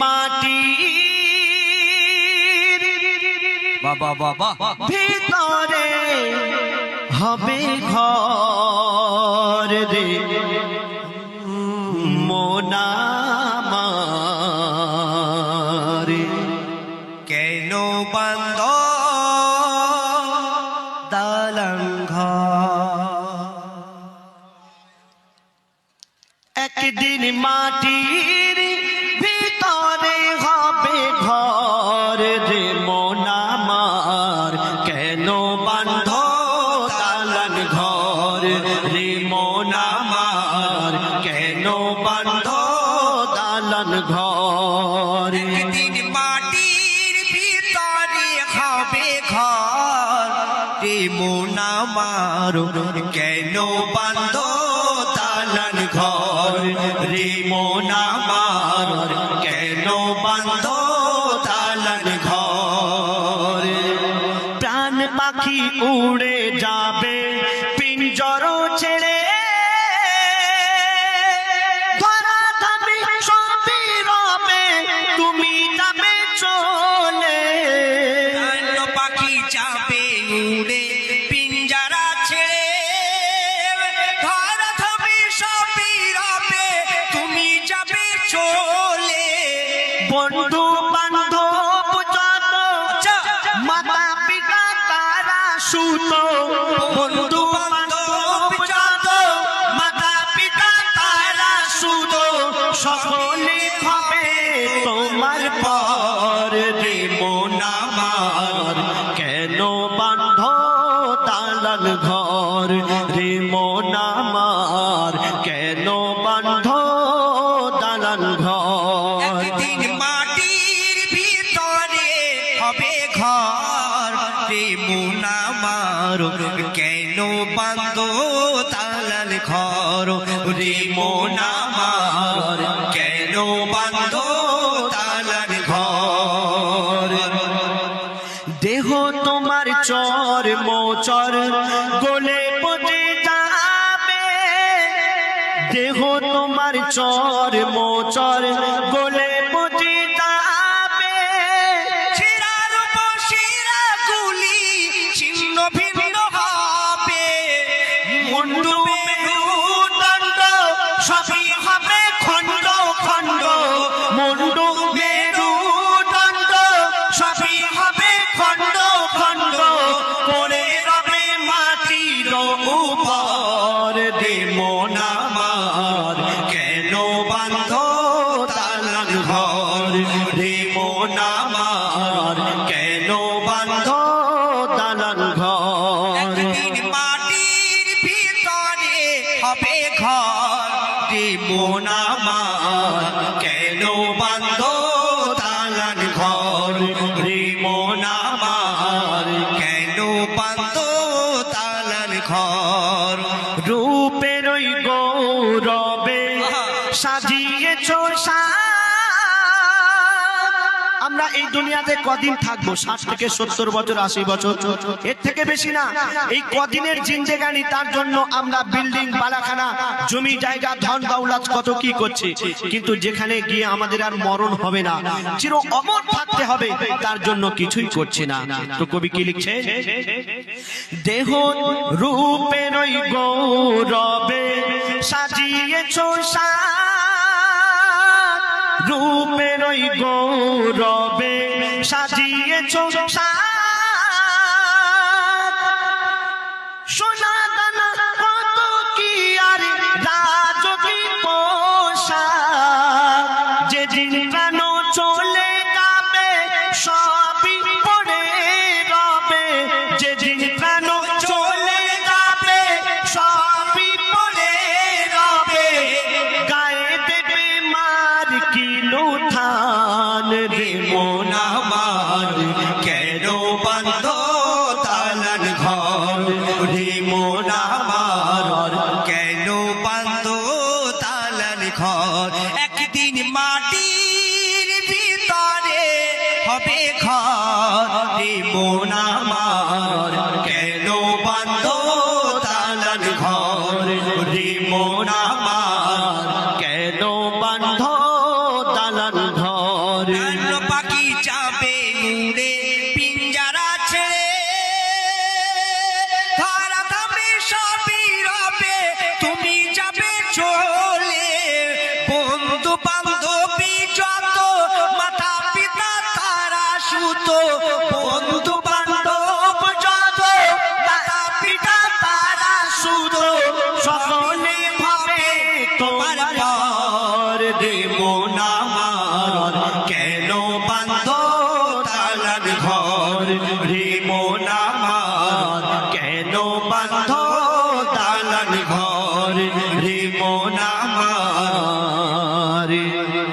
মাটির বাবা বাবা ভিতরে হবে ঘর রে মন আমার। কেন বান্ধ দালান ঘর? একদিন মাটির ভিতরে হবে ঘর রে মন আমার। কেন বান্ধ দালান ঘর রে মন আমার। কেন বান্ধ দালান ঘর? একদিন মাটির ভিতরে হবে ঘর রে মন আমার। কেন বান্ধ দালান ঘর রে মন আমার। কেন বান্ধ দালান ঘর? প্রাণ পাখি উড়ে যাবে পিঞ্জর ছেড়ে, ধরা ধামে সবই রবে তুমি যাবে চলে। প্রাণ পাখি যাবে উড়ে পিঞ্জারা ছেড়ে, ধরা ধবে সবই রবে তুমি যাবে চলে। বন্ধু বান্ধব যত মাতা পিতা তারা সুত। বন্ধু বান্ধব যত মাতা পিতা তারা সুত। সকলে হবে তোমার পর রে মন আমার। কেন বান্ধ দালান ঘর রে মন আমার। কেন বান্ধ দালান ঘর? একদিন মাটির ভিতরে হবে ঘর রে মন আমার। কেন বান্ধ দালান ঘর রে মন আমার। কেন বান্ধ দালান ঘর? দেহ তোমার চর মোচর গলে পচে যাবে। দেহ তোমার চর মোচর গলে পচে যাবে। শিরার উপর শিরা গুলি ছিন্ন ভিন্ন হবে। মুন্ডু মেরুদণ্ড সবই হবে খণ্ড খণ্ড। মুন্ডু মেরুদণ্ড সবই হবে খণ্ড খণ্ড। পড়ে রবে মাটির উপর রে মন আমার। কেন বান্ধ দালান ঘর রে মন আমার। কেন বান্ধ দালান ঘর? একদিন মাটির ভিতরে হবে ঘর রে মন আমার। কেন বান্ধ দালান ঘর রে মন আমার। কেন বান্ধ দালান ঘর? রূপের ওই গৌরবে সাজিয়েছ সাজ। আমরা এই দুনিয়াতে কদিন থাকবো? 60 থেকে 70 বছর, 80 বছর, এর থেকে বেশি না। এই কদিনের জিন্দেগানি, তার জন্য আমরা বিল্ডিং বালাখানা জমি জায়গা ধন দৌলত কত কি করছি, কিন্তু যেখানে গিয়ে আমাদের আর মরণ হবে না, চির অমর থাকতে হবে, তার জন্য কিছুই করছি না। তো কবি কি লিখছে? দেহ রূপের ওই গৌরবে সাজিয়েছ সাজ। রূপের ওই গৌরবে সাজিয়েছ সাজ। সোনা দানা কত কি আর রাজকীয় পোশাক। যেদিন প্রাণ চলে যাবে সবই পড়ে রবে। যেদিন প্রাণ চলে যাবে সবই পড়ে রবে। গায়ে দেবে মার কিনো থান রে মন আমার। কেন বান্ধ দালান ঘর রে মন আমার। কেন বান্ধ দালান ঘর? একদিন মাটির ভিতরে হবে ঘর রে মন আমার। কেন বান্ধ দালান ঘর রে মন আমার। কেন বান্ধ দালান ঘর?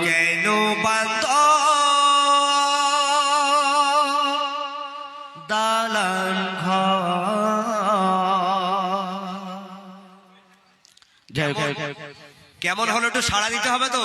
কেন বান্ধ দালান ঘর। কেমন হলো একটু সাড়া দিতে হবে তো।